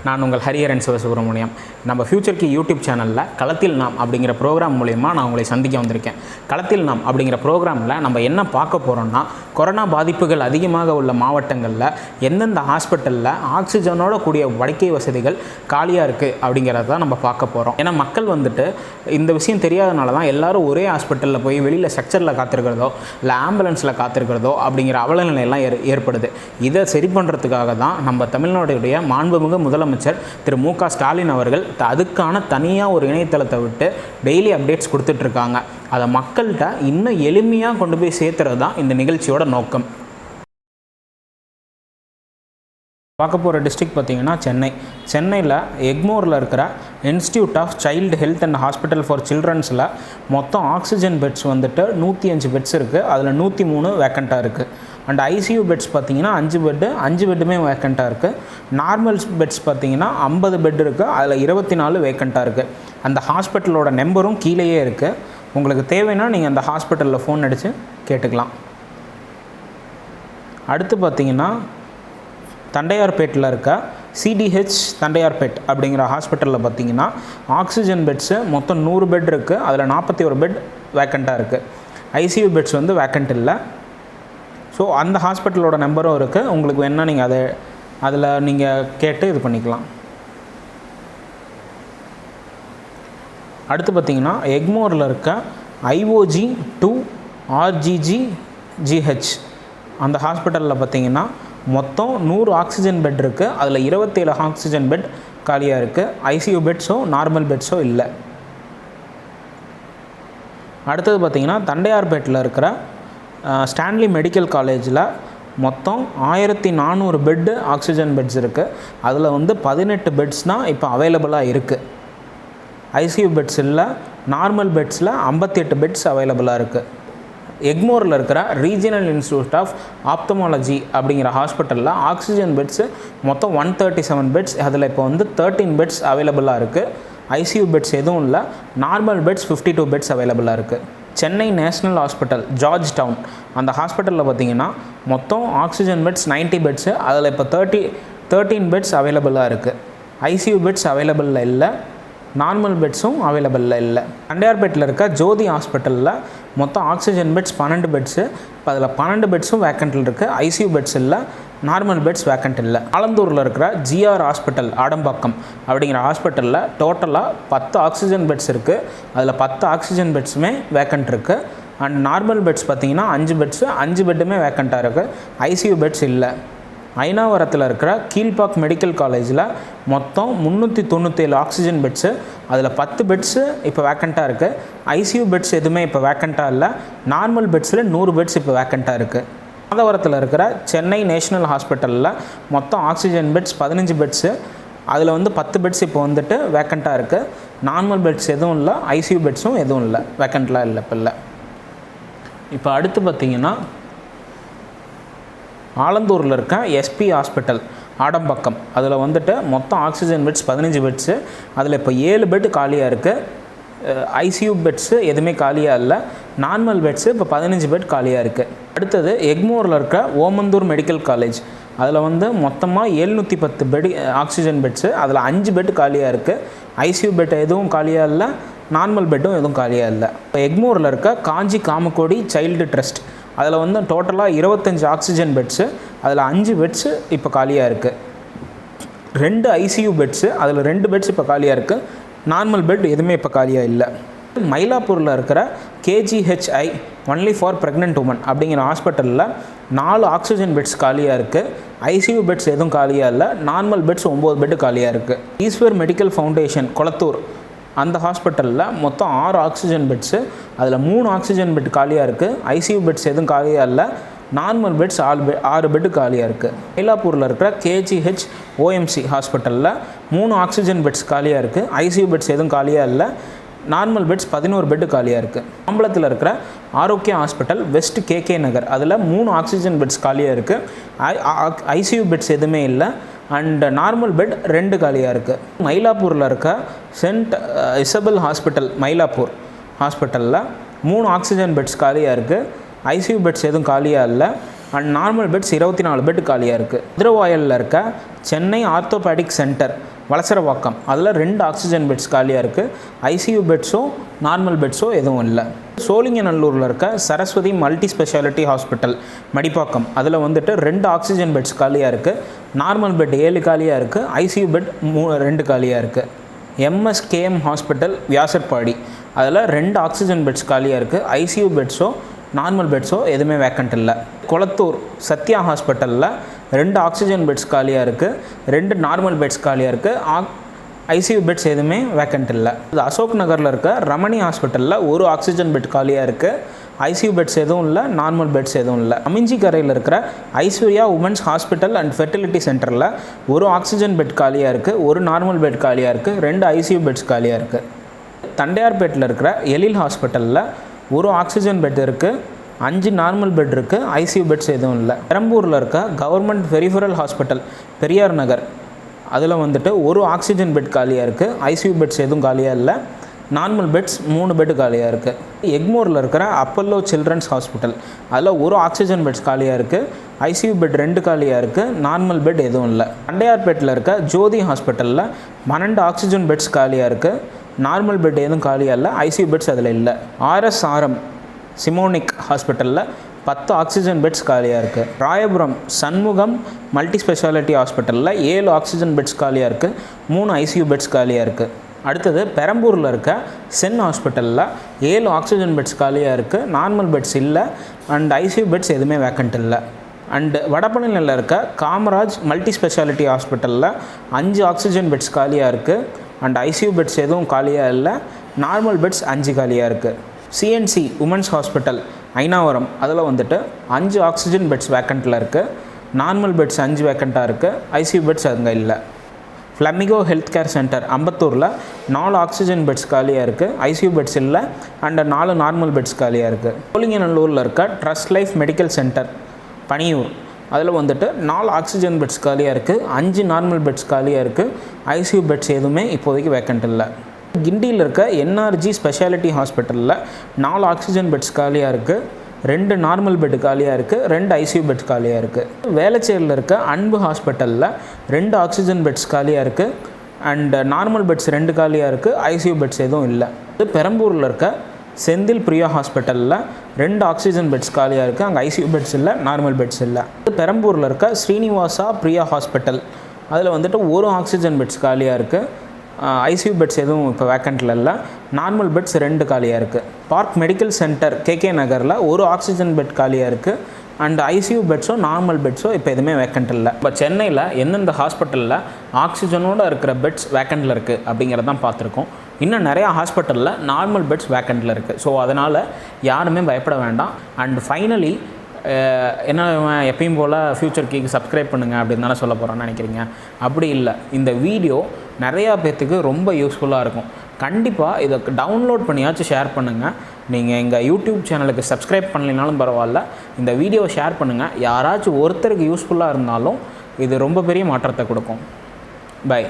நான் உங்கள் ஹரிஹரன் சிவசுப்ரமணியம். நம்ம ஃபியூச்சர் கீ யூடியூப் சேனலில் களத்தில் நாம் அப்படிங்கிற ப்ரோக்ராம் மூலயமா நான் உங்களை சந்திக்க வந்திருக்கேன். களத்தில் நாம் அப்படிங்கிற ப்ரோக்ராமில் நம்ம என்ன பார்க்க போகிறோம்னா, கொரோனா பாதிப்புகள் அதிகமாக உள்ள மாவட்டங்களில் எந்தெந்த ஹாஸ்பிட்டலில் ஆக்சிஜனோட கூடிய படுக்கை வசதிகள் காலியாக இருக்குது அப்படிங்கிறத தான் நம்ம பார்க்க போகிறோம். ஏன்னா மக்கள் இந்த விஷயம் தெரியாதனால தான் எல்லோரும் ஒரே ஹாஸ்பிட்டலில் போய் வெளியில் ஸ்ட்ரக்சரில் காத்திருக்கிறதோ இல்லை ஆம்புலன்ஸில் காத்திருக்கிறதோ அப்படிங்கிற அவலநிலையெல்லாம் ஏற்படுது. இதை சரி பண்ணுறதுக்காக தான் நம்ம தமிழ்நாடுடைய மாண்புமிகு முதலமைச்சர் திரு மு.க. ஸ்டாலின் அவர்கள் அதுக்கான தனியாக ஒரு இணையதளத்தை விட்டு டெய்லி அப்டேட்ஸ் கொடுத்துட்ருக்காங்க. அதை மக்கள்கிட்ட இன்னும் எளிமையாக கொண்டு போய் சேர்த்துறது தான் இந்த நிகழ்ச்சியோட நோக்கம். பார்க்க போகிற டிஸ்ட்ரிக்ட் பார்த்திங்கன்னா சென்னையில் எக்மோரில் இருக்கிற institute of child health and hospital for சில்ட்ரன்ஸில் மொத்தம் ஆக்சிஜன் பெட்ஸ் 105 பெட்ஸ் இருக்குது. அதில் 103 வேக்கண்ட்டாக இருக்குது. அண்ட் ஐசியூ பெட்ஸ் பார்த்திங்கன்னா 5 பெட்டுமே வேக்கண்ட்டாக இருக்குது. நார்மல் பெட்ஸ் பார்த்திங்கன்னா 50 பெட் இருக்குது. அதில் 24 வேக்கண்ட்டாக இருக்குது. அந்த ஹாஸ்பிட்டலோட நம்பரும் கீழேயே இருக்குது. உங்களுக்கு தேவைன்னா நீங்கள் அந்த ஹாஸ்பிட்டலில் ஃபோன் அடித்து கேட்டுக்கலாம். அடுத்து பார்த்திங்கன்னா தண்டையார்பேட்டில் இருக்க சிடிஹெச் தண்டையார்பேட் அப்படிங்கிற ஹாஸ்பிட்டலில் பார்த்திங்கன்னா ஆக்சிஜன் பெட்ஸு மொத்தம் 100 பெட் இருக்குது. அதில் 41 பெட் வேக்கண்ட்டாக இருக்குது. ஐசியூ பெட்ஸ் வேக்கண்ட் இல்லை. ஸோ அந்த ஹாஸ்பிட்டலோட நம்பரும் இருக்குது. உங்களுக்கு வேணால் நீங்கள் அதில் நீங்கள் கேட்டு இது பண்ணிக்கலாம். அடுத்து பார்த்திங்கன்னா எக்மோரில் இருக்க IOG-2 RGG-GH அந்த ஹாஸ்பிட்டலில் பார்த்திங்கன்னா மொத்தம் 100 ஆக்சிஜன் பெட் இருக்குது. அதில் 27 ஆக்சிஜன் பெட் காலியாக இருக்குது. ஐசியூ பெட்ஸோ நார்மல் பெட்ஸோ இல்லை. அடுத்தது பார்த்திங்கன்னா தண்டையார்பேட்டில் இருக்கிற ஸ்டான்லி மெடிக்கல் காலேஜில் மொத்தம் 1400 பெட்டு ஆக்சிஜன் பெட்ஸ் இருக்குது. அதில் 18 பெட்ஸ் தான் இப்போ அவைலபிளாக இருக்குது. ஐசியூ பெட்ஸ் இல்லை. நார்மல் பெட்ஸில் 58 பெட்ஸ் அவைலபிளாக இருக்குது. எக்மோரில் இருக்கிற ரீஜனல் இன்ஸ்டியூட் ஆஃப் ஆப்தமாலஜி அப்படிங்கிற ஹாஸ்பிட்டலில் ஆக்சிஜன் பெட்ஸு மொத்தம் 137 பெட்ஸ். அதில் இப்போ 13 பெட்ஸ் அவைலபிளாக இருக்குது. ஐசியூ பெட்ஸ் எதுவும் இல்லை. நார்மல் பெட்ஸ் 52 பெட்ஸ் அவைலபிளாக இருக்குது. Chennai national hospital George Town அந்த ஹாஸ்பிட்டலில் பார்த்திங்கன்னா மொத்தம் ஆக்சிஜன் பெட்ஸ் 90 பெட்ஸு. அதில் இப்போ 13 பெட்ஸ் அவைலபிளாக இருக்குது. ஐசியூ பெட்ஸ் அவைலபிளில் இல்லை. நார்மல் பெட்ஸும் அவைலபிளில் இல்லை. தண்டையார்பேட்டில் இருக்க ஜோதி ஹாஸ்பிட்டலில் மொத்தம் ஆக்சிஜன் பெட்ஸ் 12 பெட்ஸு. இப்போ அதில் 12 பெட்ஸும் வேக்கண்ட்டில் இருக்குது. ஐசியூ பெட்ஸ் இல்லை. நார்மல் பெட்ஸ் வேக்கண்ட் இல்லை. ஆலந்தூரில் இருக்கிற GR ஹாஸ்பிட்டல் ஆடம்பாக்கம் அப்படிங்கிற ஹாஸ்பிட்டலில் டோட்டலாக 10 ஆக்சிஜன் பெட்ஸ் இருக்குது. அதில் 10 ஆக்சிஜன் பெட்ஸுமே வேக்கண்ட் இருக்குது. அண்ட் நார்மல் பெட்ஸ் பார்த்திங்கன்னா 5 பெட்ஸு. 5 பெட்டுமே வேக்கண்ட்டாக இருக்குது. ஐசியூ பெட்ஸ் இல்லை. ஐனாவரத்தில் இருக்கிற கீழ்பாக் மெடிக்கல் காலேஜில் மொத்தம் 397 ஆக்சிஜன் பெட்ஸு. அதில் 10 பெட்ஸு இப்போ வேக்கண்ட்டாக இருக்குது. ஐசியூ பெட்ஸ் எதுவுமே இப்போ வேக்கண்ட்டாக இல்லை. நார்மல் பெட்ஸில் 100 பெட்ஸ் இப்போ வேக்கண்ட்டாக இருக்குது. மாதவரத்தில் இருக்கிற சென்னை நேஷ்னல் ஹாஸ்பிட்டலில் மொத்தம் ஆக்சிஜன் பெட்ஸ் 15 பெட்ஸு. அதில் 10 பெட்ஸ் இப்போ வேக்கண்ட்டாக இருக்குது. நார்மல் பெட்ஸ் எதுவும் இல்லை. ஐசியூ பெட்ஸும் எதுவும் இல்லை. வேக்கண்ட்லாம் இல்லை இப்போ இல்லை. இப்போ அடுத்து பார்த்திங்கன்னா ஆலந்தூரில் இருக்க SP ஹாஸ்பிட்டல் ஆடம்பாக்கம் அதில் மொத்தம் ஆக்சிஜன் பெட்ஸ் 15 பெட்ஸு. அதில் இப்போ 7 பெட் காலியாக இருக்குது. ஐசியூ பெட்ஸு எதுவுமே காலியாக இல்லை. நார்மல் பெட்ஸு இப்போ 15 பெட் காலியாக இருக்குது. அடுத்தது எக்மோரில் இருக்க ஓமந்தூர் மெடிக்கல் காலேஜ் அதில் மொத்தமாக 710 பெட் ஆக்சிஜன் பெட்ஸு. அதில் 5 பெட் காலியாக இருக்குது. ஐசியூ பெட் எதுவும் காலியாக இல்லை. நார்மல் பெட்டும் எதுவும் காலியாக இல்லை. இப்போ எக்மோரில் இருக்க காஞ்சி காமக்கோடி சைல்டு ட்ரஸ்ட் அதில் டோட்டலாக 25 ஆக்சிஜன் பெட்ஸு. அதில் 5 பெட்ஸு இப்போ காலியாக இருக்குது. 2 ஐசியூ பெட்ஸு. அதில் 2 பெட்ஸ் இப்போ காலியாக இருக்குது. நார்மல் பெட் எதுவுமே இப்போ காலியாக இல்லை. மயிலாப்பூரில் இருக்கிற KGHI only for pregnant woman அப்படிங்கிற ஹாஸ்பிட்டலில் 4 ஆக்சிஜன் பெட்ஸ் காலியாக இருக்குது. ஐசியூ பெட்ஸ் எதுவும் காலியாக இல்லை. நார்மல் பெட்ஸ் 9 பெட்டு காலியாக இருக்குது. ஈஸ்வர் மெடிக்கல் ஃபவுண்டேஷன் கொளத்தூர் அந்த ஹாஸ்பிட்டலில் மொத்தம் 6 ஆக்சிஜன் பெட்ஸு. அதில் 3 ஆக்சிஜன் பெட் காலியாக இருக்குது. ஐசியூ பெட்ஸ் எதுவும் காலியாக இல்லை. நார்மல் பெட்ஸ் 6 பெட்டு காலியாக இருக்குது. மயிலாப்பூரில் இருக்கிற KGH OMC ஹாஸ்பிட்டலில் 3 ஆக்சிஜன் பெட்ஸ் காலியாக இருக்குது. ஐசியூ பெட்ஸ் எதுவும் காலியாக இல்லை. நார்மல் பெட்ஸ் 11 பெட்டு காலியாக இருக்குது. மாம்பலத்தில் இருக்கிற ஆரோக்கியா ஹாஸ்பிட்டல் வெஸ்ட் KK நகர் அதில் 3 ஆக்சிஜன் பெட்ஸ் காலியாக இருக்குது. ஐசியூ பெட்ஸ் எதுவுமே இல்லை. அண்ட் நார்மல் பெட் 2 காலியாக இருக்குது. மயிலாப்பூரில் இருக்க சென்ட் இசபெல் ஹாஸ்பிட்டல் மயிலாப்பூர் ஹாஸ்பிட்டலில் 3 ஆக்சிஜன் பெட்ஸ் காலியாக இருக்குது. ஐசியூ பெட்ஸ் எதுவும் காலியாக இல்லை. அண்ட் நார்மல் பெட்ஸ் 24 பெட் காலியாக இருக்குது. மதுரவாயலில் இருக்க சென்னை ஆர்த்தோபேடிக் சென்டர் வலசரவாக்கம் அதில் 2 ஆக்சிஜன் பெட்ஸ் காலியாக இருக்குது. ஐசியூ பெட்ஸோ நார்மல் பெட்ஸோ எதுவும் இல்லை. சோழிங்கநல்லூரில் இருக்க Saraswathi multi speciality hospital Madipakkam அதில் வந்துட்டு 2 ஆக்சிஜன் பெட்ஸ் காலியாக இருக்குது. நார்மல் பெட் 7 காலியாக இருக்குது. ஐசியூ பெட் 2 காலியாக இருக்குது. எம்எஸ்கேஎம் ஹாஸ்பிட்டல் வியாசர்பாடி அதில் 2 ஆக்சிஜன் பெட்ஸ் காலியாக இருக்குது. ஐசியூ பெட்ஸோ நார்மல் பெட்ஸோ எதுவுமே வேக்கண்ட் இல்லை. கொளத்தூர் சத்யா ஹாஸ்பிட்டலில் 2 ஆக்சிஜன் பெட்ஸ் காலியாக இருக்குது. 2 நார்மல் பெட்ஸ் காலியாக இருக்குது. ஐசியூ பெட்ஸ் எதுவுமே வேக்கண்ட் இல்லை. இது அசோக் நகரில் இருக்க ரமணி ஹாஸ்பிட்டலில் 1 ஆக்சிஜன் பெட் காலியாக இருக்குது. ஐசியூ பெட்ஸ் எதுவும் இல்லை. நார்மல் பெட்ஸ் எதுவும் இல்லை. அமிஞ்சிக்கரையில் இருக்கிற Aishwarya women's hospital and fertility சென்டரில் 1 ஆக்சிஜன் பெட் காலியாக இருக்குது. 1 நார்மல் பெட் காலியாக இருக்குது. 2 ஐசியூ பெட்ஸ் காலியாக இருக்குது. தண்டையார்பேட்டில் இருக்கிற எழில் ஹாஸ்பிட்டலில் 1 ஆக்சிஜன் பெட் இருக்குது. 5 நார்மல் பெட் இருக்குது. ஐசியூ பெட்ஸ் எதுவும் இல்லை. பெரம்பூரில் இருக்க government peripheral hospital Periyar Nagar அதில் வந்துட்டு 1 ஆக்சிஜன் பெட் காலியாக இருக்குது. ஐசியூ பெட்ஸ் எதுவும் காலியாக இல்லை. நார்மல் பெட்ஸ் 3 பெட் காலியாக இருக்குது. எக்மோரில் இருக்கிற அப்பல்லோ சில்ட்ரன்ஸ் ஹாஸ்பிட்டல் அதில் 1 ஆக்சிஜன் பெட்ஸ் காலியாக இருக்குது. ஐசியூ பெட் 2 காலியாக இருக்குது. நார்மல் பெட் எதுவும் இல்லை. தண்டையார்பேட்டில் இருக்க ஜோதி ஹாஸ்பிட்டலில் 12 ஆக்சிஜன் பெட்ஸ் காலியாக இருக்குது. நார்மல் பெட் எதுவும் காலியாக இல்லை. ஐசியூ பெட்ஸ் அதில் இல்லை. ஆர்எஸ்ஆர்எம் சிமோனிக் ஹாஸ்பிட்டலில் 10 ஆக்சிஜன் பெட்ஸ் காலியாக இருக்குது. ராயபுரம் சண்முகம் மல்டி ஸ்பெஷாலிட்டி ஹாஸ்பிட்டலில் 7 ஆக்சிஜன் பெட்ஸ் காலியாக இருக்குது. 3 ஐசியூ பெட்ஸ் காலியாக இருக்குது. அடுத்தது பெரம்பூரில் இருக்க சென் ஹாஸ்பிட்டலில் 7 ஆக்சிஜன் பெட்ஸ் காலியாக இருக்குது. நார்மல் பெட்ஸ் இல்லை. அண்ட் ஐசியூ பெட்ஸ் எதுவுமே வேக்கண்ட் இல்லை. அண்டு வடபழனியில் இருக்க காமராஜ் மல்டி ஸ்பெஷாலிட்டி ஹாஸ்பிட்டலில் 5 ஆக்சிஜன் பெட்ஸ் காலியாக இருக்குது. அண்ட் ஐசியூ பெட்ஸ் எதுவும் காலியாக இல்லை. நார்மல் பெட்ஸ் 5 காலியாக இருக்குது. சிஎன்சி உமன்ஸ் ஹாஸ்பிட்டல் ஐனாவரம் அதில் வந்துட்டு 5 ஆக்சிஜன் பெட்ஸ் வேக்கண்ட்டில் இருக்குது. நார்மல் பெட்ஸ் 5 வேக்கண்ட்டாக இருக்குது. ஐசியூ பெட்ஸ் அங்கே இல்லை. ஃப்ளமிகோ ஹெல்த் கேர் சென்டர் அம்பத்தூரில் 4 ஆக்சிஜன் பெட்ஸ் காலியாக இருக்குது. ஐசியூ பெட்ஸ் இல்லை. அண்ட் 4 நார்மல் பெட்ஸ் காலியாக இருக்குது. சோழிங்கநல்லூரில் இருக்க trust life medical centre Paniyur அதில் வந்துட்டு 4 ஆக்சிஜன் பெட்ஸ் காலியாக இருக்குது. 5 நார்மல் பெட்ஸ் காலியாக இருக்குது. ஐசியூ பெட்ஸ் எதுவுமே இப்போதைக்கு வேக்கண்ட் இல்லை. கிண்டியில் இருக்க என்ஆர்ஜி ஸ்பெஷாலிட்டி ஹாஸ்பிட்டலில் 4 ஆக்சிஜன் பெட்ஸ் காலியாக இருக்குது. 2 நார்மல் பெட் காலியாக இருக்குது. 2 ஐசியூ பெட் காலியாக இருக்குது. வேளச்சேரியில் இருக்க அன்பு ஹாஸ்பிட்டலில் 2 ஆக்சிஜன் பெட்ஸ் காலியாக இருக்குது. அண்ட் நார்மல் பெட்ஸ் 2 காலியாக இருக்குது. ஐசியூ பெட்ஸ் எதுவும் இல்லை. பெரம்பூரில் இருக்க செந்தில் பிரியா ஹாஸ்பிட்டலில் 2 ஆக்சிஜன் பெட்ஸ் காலியாக இருக்குது. அங்கே ஐசியூ பெட்ஸ் இல்லை. நார்மல் பெட்ஸ் இல்லை. பெரம்பூரில் இருக்க ஸ்ரீனிவாசா பிரியா ஹாஸ்பிட்டல் அதில் வந்துட்டு 1 ஆக்சிஜன் பெட்ஸ் காலியாக இருக்குது. ஐசியூ பெட்ஸ் எதுவும் இப்போ வேக்கண்ட்டில் இல்லை. நார்மல் பெட்ஸ் 2 காலியாக இருக்குது. பார்க் மெடிக்கல் சென்டர் கேகே நகரில் 1 ஆக்சிஜன் பெட் காலியாக இருக்குது. அண்ட் ஐசியூ பெட்ஸோ நார்மல் பெட்ஸோ இப்போ எதுவுமே வேக்கண்ட் இல்லை. இப்போ சென்னையில் எந்தெந்த ஹாஸ்பிட்டலில் ஆக்சிஜனோடு இருக்கிற பெட்ஸ் வேக்கண்ட்டில் இருக்குது அப்படிங்கிறதான் பார்த்துருக்கோம். இன்னும் நிறையா ஹாஸ்பிட்டலில் நார்மல் பெட்ஸ் வேக்கண்ட்டில் இருக்குது. ஸோ அதனால் யாருமே பயப்பட வேண்டாம். அண்ட் ஃபைனலி என்ன எப்பயும் போல் ஃப்யூச்சர் கீக்கு சப்ஸ்கிரைப் பண்ணுங்கள் அப்படின்னு தானே சொல்ல போகிறோன்னு நினைக்கிறீங்க. அப்படி இல்லை, இந்த வீடியோ நிறையா பேர்த்துக்கு ரொம்ப யூஸ்ஃபுல்லாக இருக்கும். கண்டிப்பாக இதை டவுன்லோட் பண்ணியாச்சும் ஷேர் பண்ணுங்கள். நீங்கள் எங்கள் யூடியூப் சேனலுக்கு சப்ஸ்கிரைப் பண்ணலைனாலும் பரவாயில்ல, இந்த வீடியோவை ஷேர் பண்ணுங்கள். யாராச்சும் ஒருத்தருக்கு யூஸ்ஃபுல்லாக இருந்தாலும் இது ரொம்ப பெரிய மாற்றத்தை கொடுக்கும். பை.